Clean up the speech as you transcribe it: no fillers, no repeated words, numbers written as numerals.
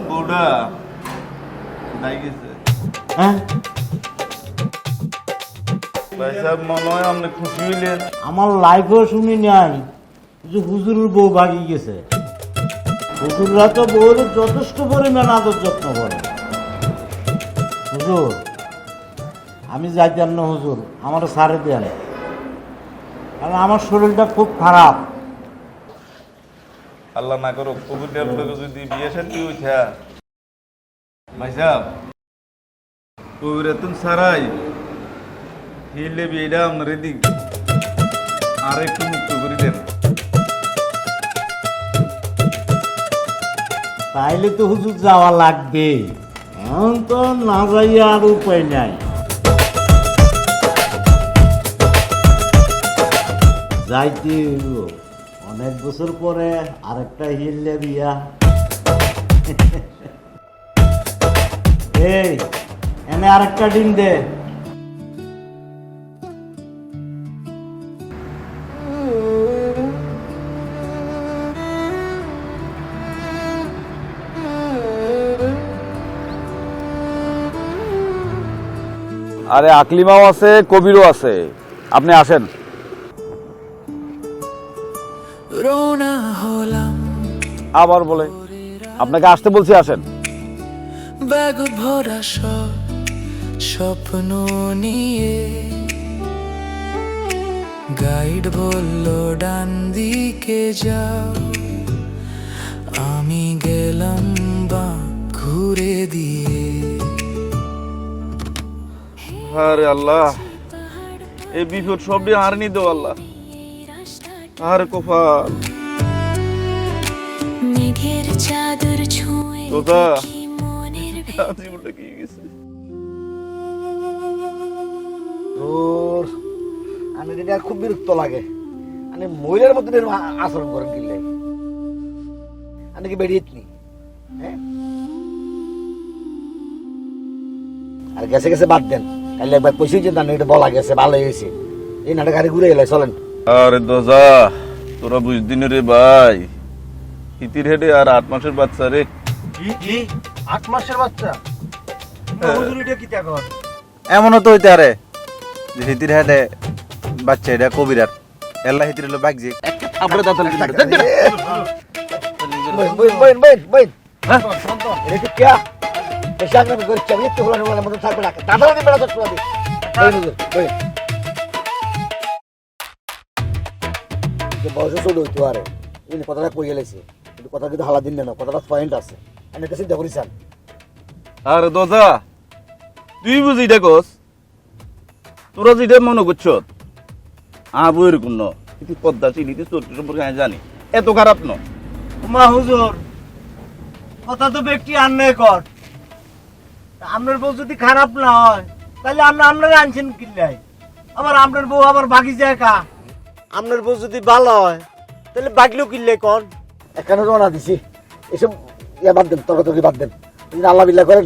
বউটা নাই গেছে। হ্যাঁ, ভাই সাহেব মনে হয় আপনি খুশি হইলেন। আমার লাইফেও শুনি নাই যে হুজুরের বউ ভাগি গেছে। হুজুররা তো বউর যথেষ্ট পরিমাণ আদর যত্ন করে। হুজুর, আমি যাইতাম না হুজুর, আমার সারে দেন, কারণ আমার শরীরটা খুব খারাপ। আল্লাহ না করো কোভিড আপনাকে যদি বিয়ে শান্তি হইতা ভাই সাহেব কোভিড এতন সারাই হিলে বিয়েটা আপনার এদিক আর একটু মুক্ত করে দেন। তাইলে তো হুজুর যাওয়া লাগবে, এখন তো না যাইয়া আর উপায় নাই। যাইতে হইব, অনেক বছর পরে আরেকটা হিললে বিয়া। এই এনে আরেকটা ডিম দে। আরে আকলিমাও আছে, কবিরও আছে, আপনি আসেন। রোনা হলাম আবার বলে আপনাকে আসতে বলছি, আসেন। ব্যাগ ভরা সব স্বপ্ন নিয়ে গাইড বলল ডান দিকে যাও, আমি গেলাম বা ঘুরে দিয়ে। আরে আল্লাহ, এই বিপদ সবই আর নি দো আল্লাহ, আর কপাল। মেঘের চাদর ছুঁয়ে তোতা দেখি মনের জীবনটা কি গেছে। তোর আমি এটা খুব বিরক্ত লাগে। আমি মহিলার মতো এরকম আচরণ করেন কিনলে আমি কি বেরিয়ে নি? হ্যাঁ, আর গেছে গেছে বাদ দেন, কাল একবার পয়সা চিন্তা নেই, এটা বলা গেছে, ভালো হয়েছে। এই নাটক গাড়ি ঘুরে এলাই চলেন। আরে দোজা তোরা বুঝদিন রে ভাই, ইতির হেডে আর 8 মাসের বাচ্চা রে। কি 8 মাসের বাচ্চা? হুজুর এটা কি তাকর? এমনও তো হইতে আরে যে হিতির হেডে বাচ্চা এটা কবিরার এল্লা হিতির হলো বাগজি আপনার দাঁত বইন বইন বইন বইন বইন। হ্যাঁ, এটা কি কিয়া? পেশা করে করছে, আমি তো হলার হলার মতো থাকবে না। দাদা দিন বেড়া তো বইন হুজুর বইন। যে বয়স ছোট হইতো আরে এই কথাটা কই গেলেছে, কিন্তু কথা কিন্তু হালা দিন না, কথাটা পয়েন্ট আছে। আমি এটা চিন্তা করিসান। আরে দোজা তুই বুঝি দেখোস, তোরা যেটা মনে করছ আবু এরকম ন, কিন্তু পদ্মা চিনিতে চরিত্র সম্পর্কে আমি জানি, এত খারাপ ন। মা হুজুর, কথা তো ব্যক্তি আন্যায় কর। আপনার বউ যদি খারাপ না হয় তাহলে আপনারা আনছেন কিল্লাই? আবার আপনার বউ আবার বাকি যায় কা? আপনার বউ যদি ভালো হয় তাহলে বাগলেও কিল্লে কন। এখানে রওনা দিছি, এসব ইয়া বাদ দেন, তর্কাতর্কি বাদ দেন। আল্লাহ বিল্লাহ করেন,